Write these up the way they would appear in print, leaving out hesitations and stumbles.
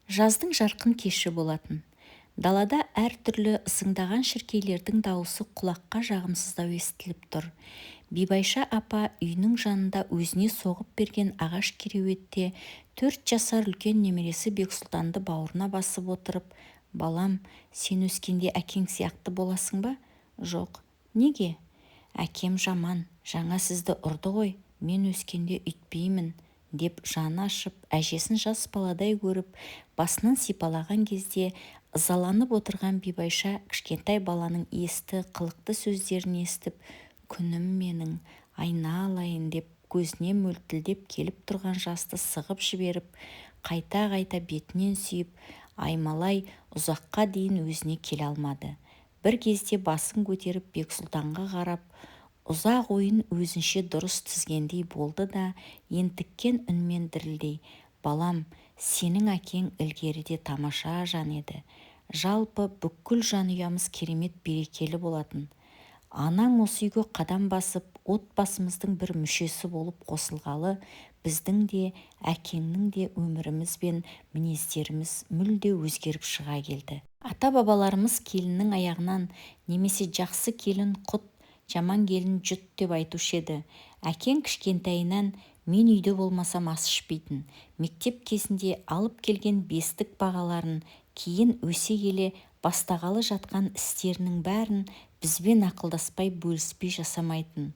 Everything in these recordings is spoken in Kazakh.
Жаздың жарқын кеші болатын. Далада әртүрлі ысыңдаған шіркейлердің дауысы құлаққа жағымсыздау естіліп тұр. Бибайша апа үйінің жанында өзіне соғып берген ағаш кереуетте 4 жасар үлкен немересі Бексұлтанды бауырына басып отырып, «Балам, сен өскенде әкең сияқты боласың ба?» «Жоқ». «Неге?» «Әкем жаман, жаңа сізді ұрды ғой, мен өскенде үйтпеймін», деп жаны ашып, әжесін жас баладай көріп, басынан сипалаған кезде ызаланып отырған Бибайша кішкентай баланың есті, қылықты сөздерін естіп, «Күнім менің, айналайын» деп көзіне мөлтілдеп келіп тұрған жасты сығып жіберіп, қайта-қайта бетінен сүйіп, аймалай ұзаққа дейін өзіне келе алмады. Бір кезде басын көтеріп Бексұлтанға қарап, ұзақ ойын өзінше дұрыс тізгендей болды да, ентіккен үнмен дірілдей, «Балам, сенің әкең ілгеріде тамаша жан еді. Жалпы бүкіл жанұямыз керемет берекелі болатын. Анаң осы үйге қадам басып, отбасымыздың бір мүшесі болып қосылғалы, біздің де, әкеңнің де өміріміз бен мінездеріміз мүлде өзгеріп шыға келді. Ата-бабаларымыз келіннің аяғынан немесе жақсы келін құт, жаман келін жұт деп айтушы еді. Әкең кішкентайынан мен үйде болмасам ас ішпейтін. Мектеп кезінде алып келген бестік бағаларын кейін өсе келе бастағалы жатқан істерінің бәрін бізбен ақылдаспай бөліспей жасамайтын.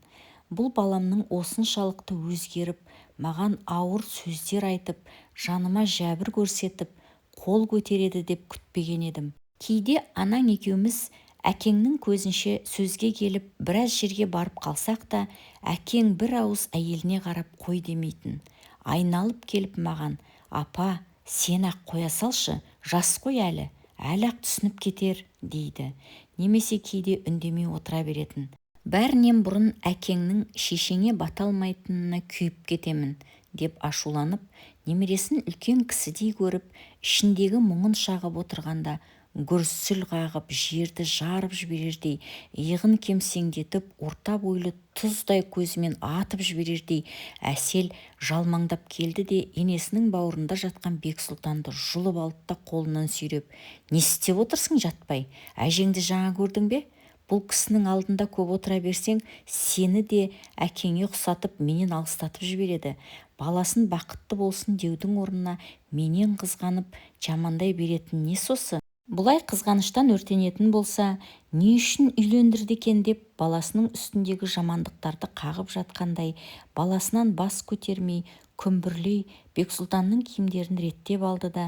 Бұл баламның осыншалықты өзгеріп, маған ауыр сөздер айтып, жаныма жәбір көрсетіп, қол көтереді деп күтпеген едім. Кейде анаң екеуміз әкеңнің көзінше сөзге келіп біраз жерге барып қалсақ та, әкең бір ауыз әйеліне қарап қой демейтін. Айналып келіп маған, «Апа, сен-ақ қоя салшы, жас қой әлі-ақ түсініп кетер» дейді. Немесе кейде үндемей отыра беретін. Бәрінен бұрын әкеңнің шешеңе бата алмайтынына күйіп кетемін деп ашуланып, немересін үлкен кісідей көріп, ішіндегі мұңын шағып отырғанда, гүрсіл қағып, жерді жарып жіберердей, иығын кемсеңдетіп, орта бойлы тұздай көзімен атып жіберердей әсел жалмаңдап келді де, енесінің бауырында жатқан Бексұлтанды жұлып алды да қолынан сүйреп, «Не істеп отырсың жатпай? Әжеңді жаңа көрдің бе? Бұл кісінің алдында көп отыра берсең, сені де әкеңе ұқсатып, менен алыстатып жібереді. Баласын бақытты болсын деудің орнына менен қызғанып, жамандай беретін не сосы? Бұлай қызғаныштан өртенетін болса, не үшін үйлендірді екен?» деп баласының үстіндегі жамандықтарды қағып жатқандай, баласынан бас көтермей, күмбірлей Бексұлтанның киімдерін реттеп алды да,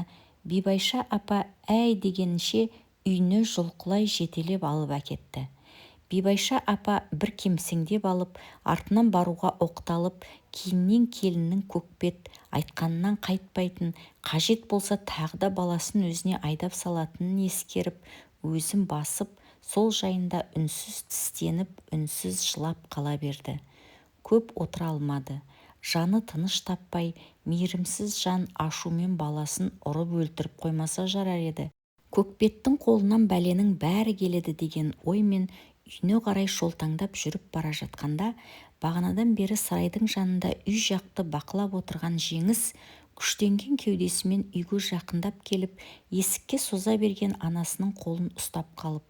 Бибайша апа әй дегенінше үйіне жұлқылай жетелеп алып әкетті. Бибайша апа бір кемсеңдеп алып, артынан баруға оқталып, кейіннен келіннің көкбет, айтқанынан қайтпайтын, қажет болса тағы да баласын өзіне айдап салатынын ескеріп, өзін басып, сол жайында үнсіз тістеніп, үнсіз жылап қала берді. Көп отыра алмады. Жаны тыныш таппай, мейірімсіз жан ашумен баласын ұрып өлтіріп қоймаса жарар еді. Көкбеттің қолынан бәленің бәрі келеді деген оймен үйіне қарай шолтаңдап жүріп бара жатқанда, бағанадан бері сарайдың жанында үй жақты бақылап отырған Жеңіс күштенген кеудесімен үйге жақындап келіп, есікке соза берген анасының қолын ұстап қалып,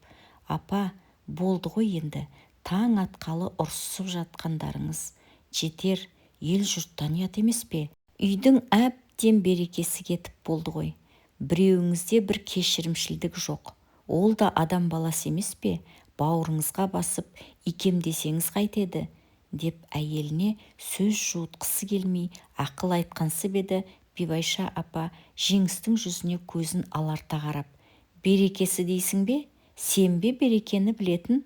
«Апа, болды ғой енді, таң атқалы ұрсысып жатқандарыңыз жетер, ел-жұрттан ұят емес пе? Үйдің әбден берекесі кетіп болды ғой. Біреуіңізде бір кешірімшілдік жоқ. Ол да адам баласы емес пе? Бауырыңызға басып, икемдесеңіз қайтеді?» деп әйеліне сөз жуытқысы келмей ақыл айтқансы беді. Бибайша апа Жеңістің жүзіне көзін аларта қарап, «Берекесі дейсің бе? Сен бе берекені білетін?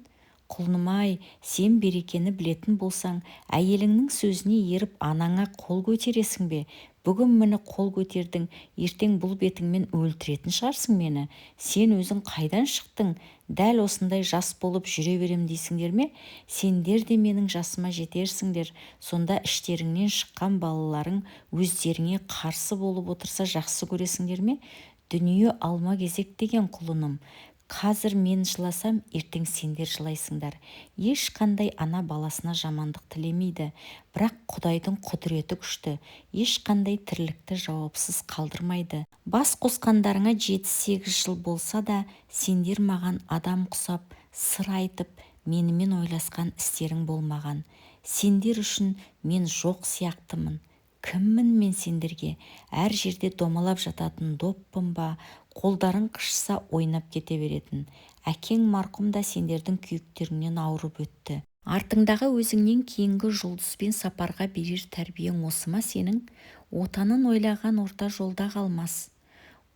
Құлыным-ай, сен берекені білетін болсаң, әйеліңнің сөзіне еріп анаңа қол көтересің бе? Бүгін мені қол көтердің, ертең бұл бетіңмен өлтіретін шығарсың мені. Сен өзің қайдан шықтың? Дәл осындай жас болып жүре берем дейсіңдер ме? Сендер де менің жасыма жетерсіңдер. Сонда іштеріңнен шыққан балаларың өздеріңе қарсы болып отырса жақсы көресіңдер ме? Дүние алма-кезек деген құлыным. Қазір мен жыласам, ертең сендер жылайсыңдар. Ешқандай ана баласына жамандық тілемейді, бірақ Құдайдың құдіреті күшті, ешқандай тірлікті жауапсыз қалдырмайды. Бас қосқандарыңа 7-8 жыл болса да, сендер маған адам құсап, сыр айтып, менімен ойласқан істерің болмаған. Сендер үшін мен жоқ сияқтымын. Кіммін мен сендерге? Әр жерде домалап жататын доппын ба? Қолдарың қышса ойнап кете беретін. Әкең марқұм да сендердің күйіктеріңнен ауырып өтті. Артыңдағы өзіңнен кейінгі жұлдызбен сапарға берер тәрбиең осы ма сенің? Отанын ойлаған орта жолда қалмас.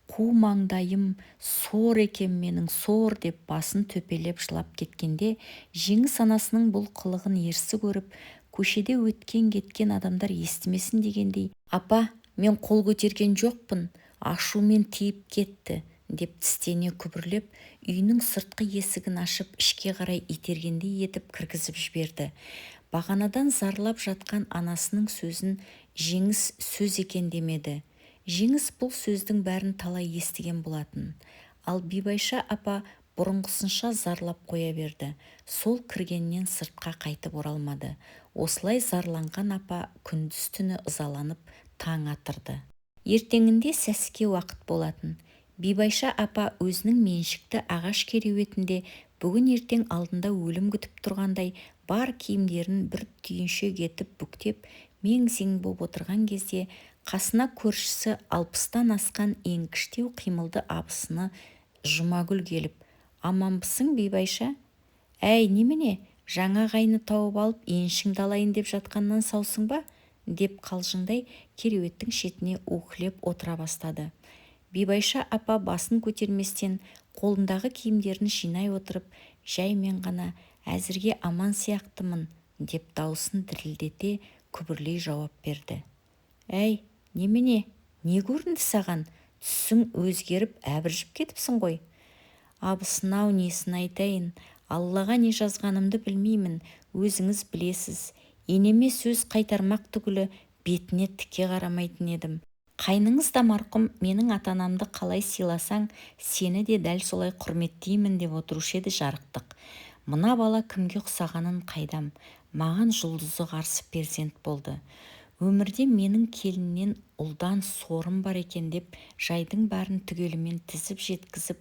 Қу маңдайым сор екен менің, сор деп басын төпелеп жылап кеткенде, жеңіс анасының бұл қылығын ерсі көріп, көшеде өткен-кеткен адамдар естімесін дегендей, апа, мен қол көтерген жоқпын, ашумен тиіп кетті, деп тістене күбірлеп, үйінің сыртқы есігін ашып ішке қарай itергендей етіп кіргізіп жіберді. Бағанадан зарлап жатқан анасының сөзін жеңіс сөз екен демеді. Жеңіс бұл сөздің бәрін талай естіген болатын. Ал Бибайша апа бұрынғысынша зарлап қоя берді. Сол кіргеннен сыртқа қайтып оралмады. Осылай зарланған апа күндіз-түні ызаланып таң атырды. Ертеңінде сәске уақыт болатын. Бибайша апа өзінің меншікті ағаш кереуетінде бүгін ертең алдында өлім күтіп тұрғандай бар киімдерін бір түйіншек етіп бүктеп мең-зең боп отырған кезде қасына көршісі 60-тан асқан еңкіштеу қимылды абысыны Жұмагүл келіп, аманбысың Бибайша? Әй, немене, жаңа қайны тауып алып еншіңді алайын деп жатқаннан саусың ба? Деп қалжыңдай кереуеттің шетіне уһлеп отыра бастады. Бибайша апа басын көтерместен қолындағы киімдерін жинай отырып, жаймен ғана әзірге аман сияқтымын деп дауысын дірілдете күбірлей жауап берді. Әй, немене, не көрінді саған? Түсің өзгеріп әбіржіп кетіпсің ғой. Абысын-ау, несін айтайын, Аллаға не жазғанымды білмеймін, өзіңіз білесіз. Енеме сөз қайтармақ түгілі бетіне тіке қарамайтын едім. Қайныңыз да марқұм менің ата-анамды қалай сыйласаң, сені де дәл солай құрметтеймін деп отырушы еді жарықтық. Мына бала кімге ұқсағанын қайдам, маған жұлдызы қарсы перзент болды. Өмірде менің келіннен ұлдан сорым бар екен деп жайдың бәрін түгелімен тізіп жеткізіп,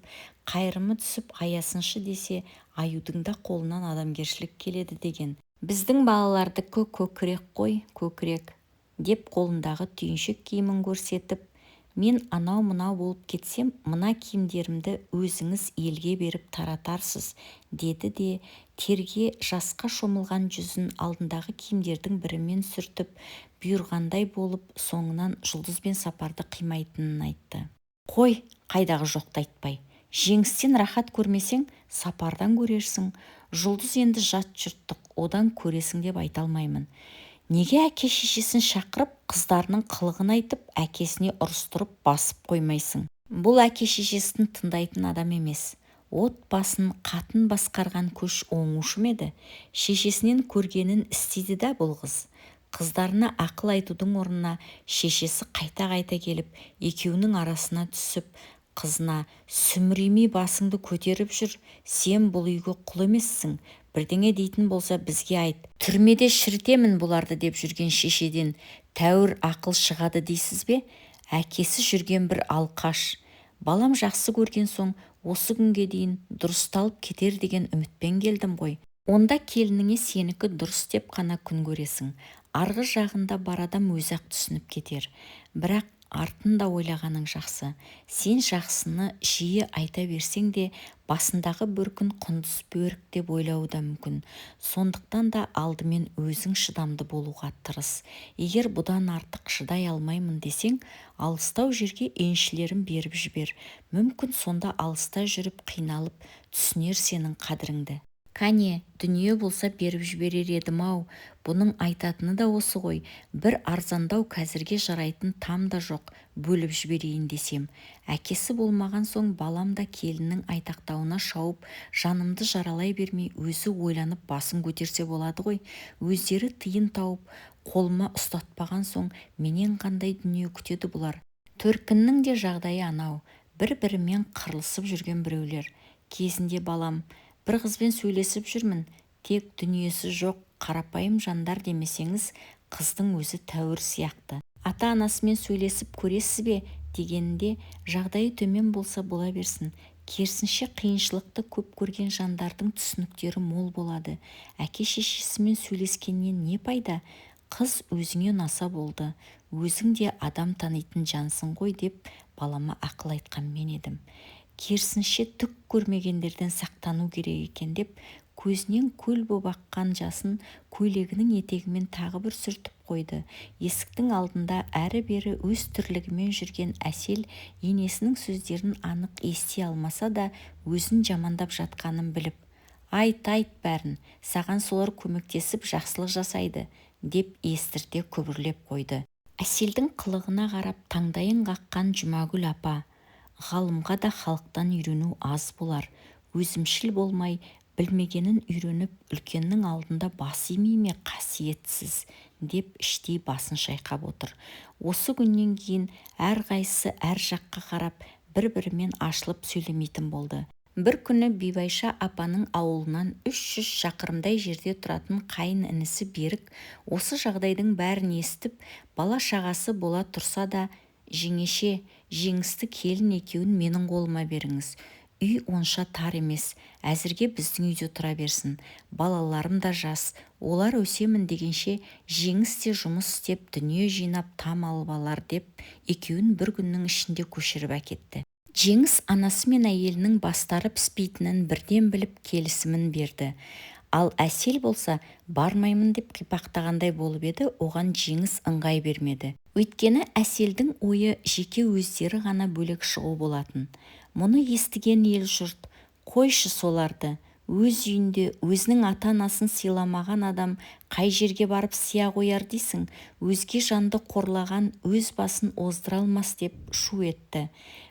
қайырымы түсіп аясыншы десе, аюдың да қолынан адамгершілік келеді деген. Біздің балалардікі көкірек қой, көкірек, деп қолындағы түйіншек киімін көрсетіп, мен анау-мынау болып кетсем, мына киімдерімді өзіңіз елге беріп таратарсыз, деді де терге жасқа шомылған жүзін алдындағы киімдердің бірімен сүртіп, бұйырғандай болып, соңынан жұлдызбен сапарды қимайтынын айтты. Қой, қайдағы жоқты айтпай. Жеңістен рахат көрмесең, сапардан көрерсің. Жұлдыз енді жат жұрттық, одан көресің деп айта алмаймын. Неге әке-шешесін шақырып, қыздарының қылығын айтып, әкесіне ұрыстырып басып қоймайсың? Бұл әке-шешесін тыңдайтын адам емес. Отбасын қатын басқарған көш оңушы ма еді? Шешесінен көргенін істейді да бұл қыз. Қыздарына ақыл айтудың орнына шешесі қайта-қайта келіп, екеуінің арасына түсіп, қызына сүміремей басыңды көтеріп жүр, сен бұл үйге құл емессің, бірдеңе дейтін болса бізге айт, түрмеде шірітемін бұларды деп жүрген шешеден тәуір ақыл шығады дейсіз бе? Әкесі жүрген бір алқаш. Балам жақсы көрген соң осы күнге дейін дұрысталып кетер деген үмітпен келдім ғой. Онда келініңе сенікі дұрыс деп қана күн көресің. Арғы жағында бар адам өзі-ақ түсініп кетер. Бірақ артын да ойлағаның жақсы. Сен жақсыны жиі айта берсең де, басындағы бір күн құндыз бөрік деп ойлауы да мүмкін. Сондықтан да алдымен өзің шыдамды болуға тырыс. Егер бұдан артық шыдай алмаймын десең, алыстау жерге еншілерін беріп жібер. Мүмкін сонда алыста жүріп қиналып түсінер сенің қадіріңді. Кәне, дүние болса беріп жіберер едім-ау, бұның айтатыны да осы ғой. Бір арзандау қазірге жарайтын там да жоқ, бөліп жіберейін десем. Әкесі болмаған соң балам да келіннің айтақтауына шауып, жанымды жаралай бермей өзі ойланып басын көтерсе болады ғой. Өздері тиын тауып, қолыма ұстатпаған соң менен қандай дүние күтеді бұлар. Төркіннің де жағдайы анау, бір-бірімен қырылысып жүрген біреулер. кезінде балам, бір қызбен сөйлесіп жүрмін, тек дүниесі жоқ қарапайым жандар демесеңіз, қыздың өзі тәуір сияқты. Ата-анасымен сөйлесіп көресіз бе дегенде, жағдайы төмен болса бола берсін. Керісінше қиыншылықты көп көрген жандардың түсініктері мол болады. Әке-шешесімен сөйлескеннен не пайда? Қыз өзіңе ұнаса болды. Өзің де адам танитын жансың ғой деп балама ақыл айтқан мен едім. Керісінше түк көрмегендерден сақтану керек екен деп, көзінен көл боп аққан жасын көйлегінің етегімен тағы бір сүртіп қойды. Есіктің алдында әрі-бері өз тірлігімен жүрген Әсел енесінің сөздерін анық ести алмаса да, өзін жамандап жатқанын біліп, айт бәрін, саған солар көмектесіп жақсылық жасайды, деп естірте күбірлеп қойды. Әселдің қылығына қарап таңдайын қаққан Жұмагүл апа, ғалымға да халықтан үйрену аз болар, өзімшіл болмай, білмегенін үйреніп, үлкеннің алдында бас имей ме қасиетсіз, деп іштей басын шайқап отыр. Осы күннен кейін әрқайсысы әр жаққа қарап, бір-бірімен ашылып сөйлемейтін болды. Бір күні Бибайша апаның ауылынан 300 шақырымдай жерде тұратын қайын інісі Берік осы жағдайдың бәрін естіп, бала шағасы бола тұрса да, жеңеше, жеңісті келін екеуін менің қолыма беріңіз. Үй онша тар емес, әзірге біздің үйде тұра берсін. Балаларым да жас, олар өсемін дегенше жеңіс те жұмыс істеп дүние жинап там алып алар деп, екеуін бір күннің ішінде көшіріп әкетті. Жеңіс анасы мен әйелінің бастары піспейтінін бірден біліп келісімін берді. Ал Әсел болса, бармаймын деп қипақтағандай болып еді, оған Жеңіс ыңғай бермеді. Өйткені Әселдің ойы жеке өздері ғана бөлек шығу болатын. Мұны естіген ел жұрт, қойшы соларды, өз үйінде өзінің ата-анасын сыйламаған адам қай жерге барып сия қояр дейсің, өзге жанды қорлаған өз басын оздыра алмас деп шу етті.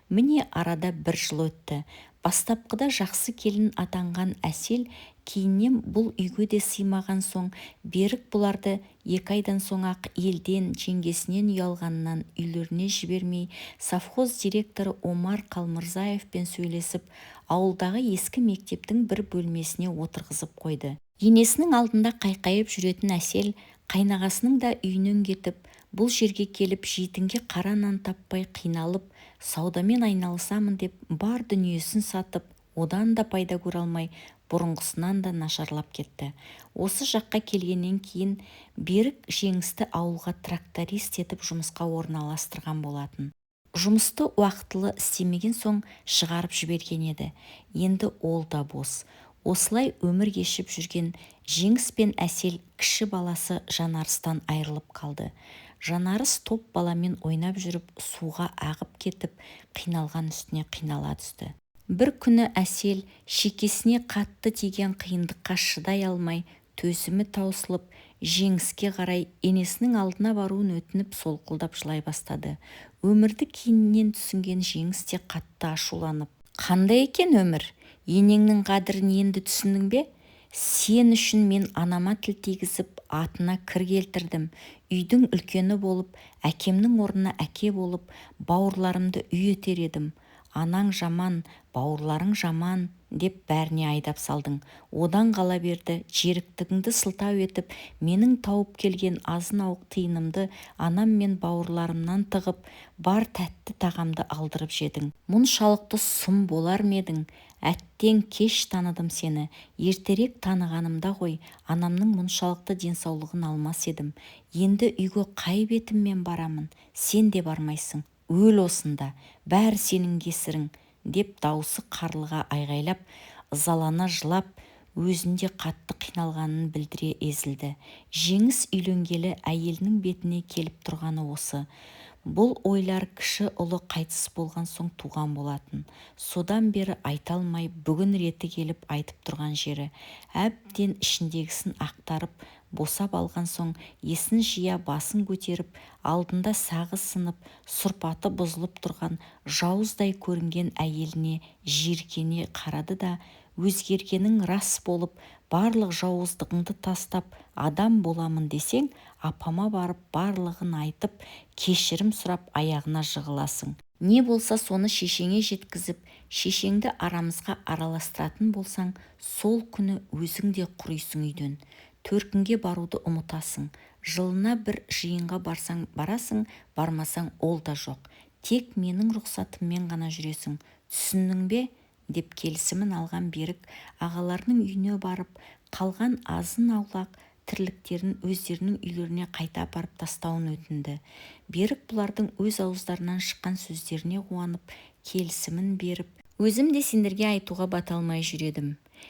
Міне арада бір жыл өтті. Бастапқыда жақсы келін атанған Әсел кейіннен бұл үйге де сыймаған соң, Берік бұларды 2 айдан соң-ақ елден, жеңгесінен ұялғанынан үйлеріне жібермей, совхоз директоры Омар Қалмырзаевпен сөйлесіп, ауылдағы ескі мектептің бір бөлмесіне отырғызып қойды. Енесінің алдында қайқайып жүретін Әсел, қайнағасының да үйінен кетіп, бұл жерге келіп жетінге қара нан таппай қиналып, саудамен айналысамын деп бар дүниесін сатып, одан да пайда көре алмай, бұрынғысынан да нашарлап кетті. Осы жаққа келгеннен кейін Берік Жеңісті ауылға тракторист етіп жұмысқа орналастырған болатын. Жұмысты уақытылы істемеген соң шығарып жіберген еді. Енді ол да бос. Осылай өмір кешіп жүрген Жеңіс пен Әсел кіші баласы Жанарыстан айырылып қалды. Жанарыс топ баламен ойнап жүріп, суға ағып кетіп, қиналған үстіне қинала түсті. Бір күні Әсел шекесіне қатты тиген қиындыққа шыдай алмай, төзімі таусылып, Жеңіске қарай енесінің алдына баруын өтініп солқылдап жылай бастады. Өмірді кейіннен түсінген Жеңіс те қатты ашуланып, «Қандай екен өмір? Енеңнің қадірін енді түсіндің бе? Сен үшін мен анама тіл тигізіп, атына кір келтірдім. Үйдің үлкені болып, әкемнің орнына әке болып, бауырларымды үй етер едім. Анаң жаман, бауырларың жаман деп бәріне айдап салдың. Одан қала берді, жеріктігіңді сылтау етіп, менің тауып келген азын-ауық тиынымды анам мен бауырларымнан тығып, бар тәтті тағамды алдырып жедің. Мұншалықты сұм болар ма едің? Әттең кеш таныдым сені. Ертерек танығанымда ғой, анамның мұншалықты денсаулығын алмас едім. Енді үйге қай бетіммен барамын? Сен де бармайсың. Өл осында, бәрі сенің кесірің, деп даусы қарлыға айғайлап, ызалана жылап, өзінде қатты қиналғанын білдіре езілді. Жеңіс үйленгелі әйелінің бетіне келіп тұрғаны осы. Бұл ойлар кіші ұлы қайтыс болған соң туған болатын. Содан бері айта алмай, бүгін реті келіп айтып тұрған жері. Әбден ішіндегісін ақтарып, босап алған соң есін жия басын көтеріп, алдында сағы сынып, сұрпаты бұзылып тұрған жауыздай көрінген әйеліне жиіркене қарады да, өзгергенің рас болып, барлық жауыздығыңды тастап, адам боламын десең, апама барып барлығын айтып, кешірім сұрап аяғына жығыласың. Не болса соны шешеңе жеткізіп, шешеңді арамызға араластыратын болсаң, сол күні өзің де құрисың үйден. Төркінге баруды ұмытасың. Жылына бір жиынға барсаң барасың, бармасаң ол да жоқ. Тек менің рұқсатыммен ғана жүресің. Түсіндің бе? Деп келісімін алған Берік ағаларының үйіне барып, қалған азын-аулақ тірліктерін өздерінің үйлеріне қайта апарып тастауын өтінді. Берік бұлардың өз ауыздарынан шыққан сөздеріне қуанып, келісімін беріп, өзім де сендерге айтуға бата алмай жүр едім.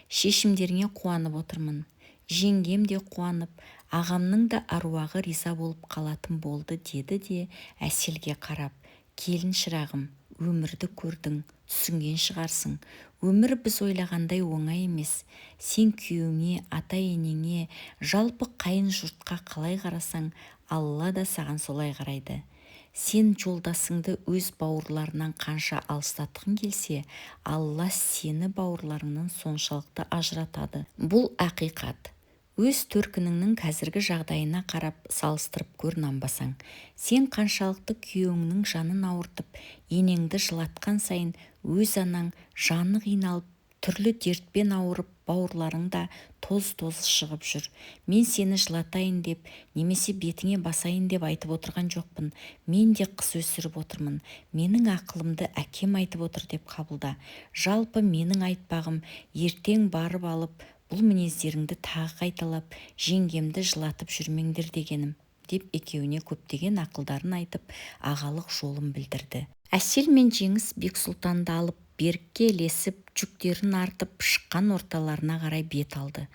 Шешімдеріңе қуанып отырмын. Жеңгем де қуанып, ағамның да аруағы риза болып қалатын болды, деді де Әселге қарап, келін шырағым, өмірді көрдің, түсінген шығарсың. Өмір біз ойлағандай оңай емес. Сен күйеуіңе, ата-енеңе, жалпы қайын жұртқа қалай қарасаң, Алла да саған солай қарайды. Сен жолдасыңды өз бауырларынан қанша алыстатқың келсе, Алла сені бауырларыңнан соншалықты ажыратады. Бұл ақиқат. Өз төркініңнің қазіргі жағдайына қарап салыстырып көр, нанбасаң. Сен қаншалықты күйеуіңнің жанын ауыртып, енеңді жылатқан сайын өз анаң жаны қиналып, түрлі дертпен ауырып, бауырларың да тоз-тозы шығып жүр. Мен сені жылатайын деп, немесе бетіңе басайын деп айтып отырған жоқпын. Мен де қыз өсіріп отырмын. Менің ақылымды әкем айтып отыр деп қабылда. Жалпы менің айтпағым, ертең барып алып, бұл мінездеріңді тағы қайталап, жеңгемді жылатып жүрмеңдер дегенім, деп екеуіне көптеген ақылдарын айтып, ағалық жолын білдірді. Әсел мен Жеңіс Бексұлтанды алып, Берікке ілесіп, жүктерін артып, шыққан орталарына қарай бет алды.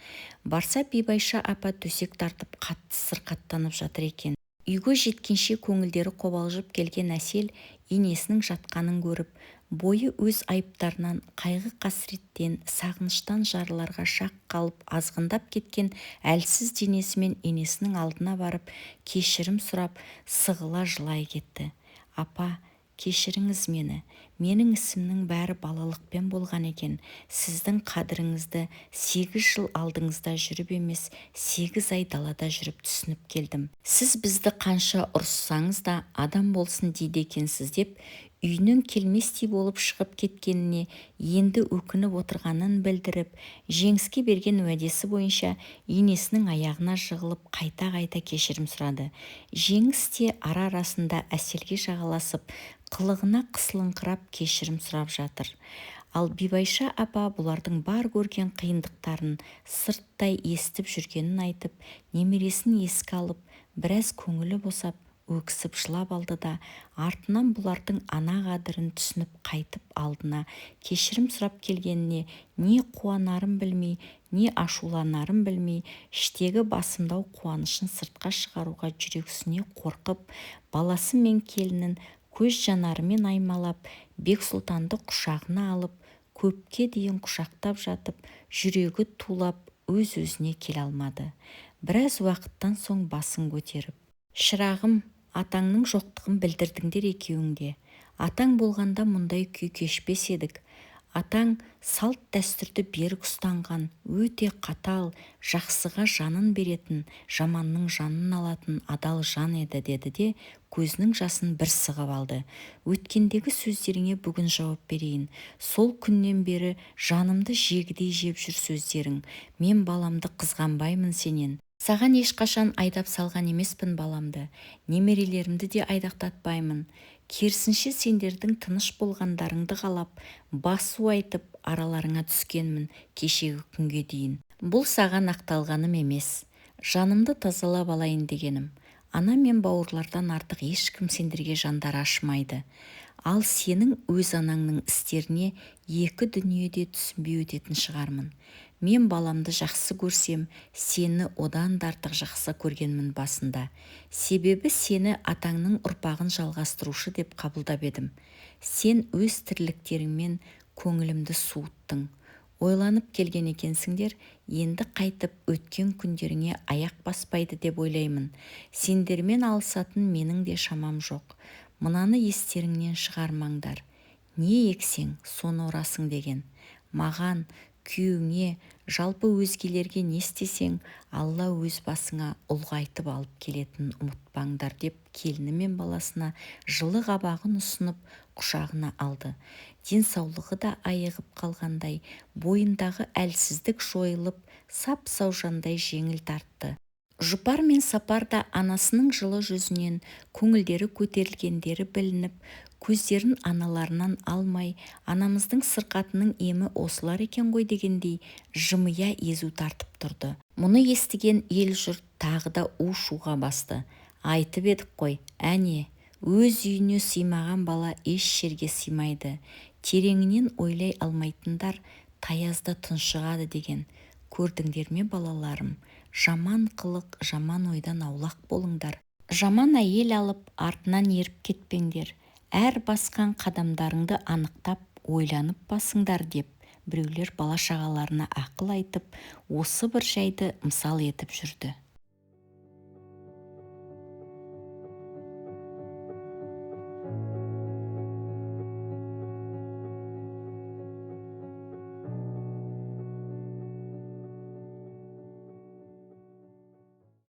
Барса, Бибайша апа төсек тартып, қатты сырқаттанып жатыр екен. Үйге жеткенше көңілдері қобалжып келген Әсел енесінің жатқанын көріп, бойы өз айыптарынан, қайғы-қасіреттен, сағыныштан жарыларға шақ қалып азғындап кеткен әлсіз денесімен енесінің алдына барып, кешірім сұрап, сығыла жылай кетті. Апа, кешіріңіз мені. Менің ісімнің бәрі балалықпен болған екен. Сіздің қадіріңізді 8 жыл алдыңызда жүріп емес, 8 ай далада жүріп түсініп келдім. Сіз бізді қанша ұрыссаңыз да адам болсын дейді екенсіз деп, үйінен келместей болып шығып кеткеніне енді өкініп отырғанын білдіріп, Жеңіске берген уәдесі бойынша енесінің аяғына жығылып қайта-қайта кешірім сұрады. Жеңіс те ара-арасында Әселге жағаласып, қылығына қысылыңқырап кешірім сұрап жатыр. Ал Бибайша апа бұлардың бар көрген қиындықтарын сырттай естіп жүргенін айтып, немересін еске алып, біраз көңілі босап, өксіп жылап алды да, артынан бұлардың ана қадірін түсініп қайтып алдына кешірім сұрап келгеніне не қуанарын білмей, не ашуланарын білмей, іштегі басымдау қуанышын сыртқа шығаруға жүрексіне қорқып, баласы мен келінін көз жанарымен аймалап, Бексұлтанды құшағына алып, көпке дейін құшақтап жатып, жүрегі тулап, өз-өзіне келе алмады. Біраз уақыттан соң басын көтеріп, шырағым, атаңның жоқтығын білдірдіңдер екеуіңде. Атаң болғанда мұндай күй кешпес едік. Атаң салт дәстүрді берік ұстанған, өте қатал, жақсыға жанын беретін, жаманның жанын алатын адал жан еді, деді де көзінің жасын бір сығып алды. Өткендегі сөздеріңе бүгін жауап берейін. Сол күннен бері жанымды жегідей жеп жүр сөздерің. Мен баламды қызғанбаймын сенен. Саған ешқашан айдап салған емеспін баламды, немерелерімді де айдақтатпаймын. Керісінше сендердің тыныш болғандарыңды қалап, басу айтып араларыңа түскенмін кешегі күнге дейін. Бұл саған ақталғаным емес, жанымды тазалап алайын дегенім. Ана мен бауырлардан артық ешкім сендерге жандары ашымайды. Ал сенің өз анаңның істеріне екі дүниеде түсінбей өтетін шығармын. Мен баламды жақсы көрсем, сені одан да артық жақсы көргенмін басында. Себебі сені атаңның ұрпағын жалғастырушы деп қабылдап едім. Сен өз тірліктеріңмен көңілімді суыттың. Ойланып келген екенсіңдер, енді қайтып өткен күндеріңе аяқ баспайды деп ойлаймын. Сендермен алысатын менің де шамам жоқ. Мынаны естеріңнен шығармаңдар. Не ексең, соны орасың деген. Маған күйеуіңе, жалпы өзгелерге не істесең, алла өз басыңа ұлғайтып алып келетінін ұмытпаңдар деп келіні мен баласына жылы қабағын ұсынып құшағына алды. Денсаулығы да айығып қалғандай, бойындағы әлсіздік жойылып, сап-сау жандай жеңіл тартты. Жұпар мен Сапар да анасының жылы жүзінен көңілдері көтерілгендері білініп, көздерін аналарынан алмай, анамыздың сырқатының емі осылар екен ғой дегендей жымия езу тартып тұрды. Мұны естіген ел-жұрт тағы да у-шуға басты. Айтып едік қой, әне, өз үйіне сыймаған бала еш жерге сыймайды. Тереңінен ойлай алмайтындар таязда тұншығады деген. Көрдіңдер ме балаларым? Жаман қылық, жаман ойдан аулақ болыңдар. Жаман әйел алып, артынан еріп кетпеңдер. Әр басқан қадамдарыңды анықтап, ойланып басыңдар деп, біреулер бала-шағаларына ақыл айтып, осы бір жайды мысал етіп жүрді.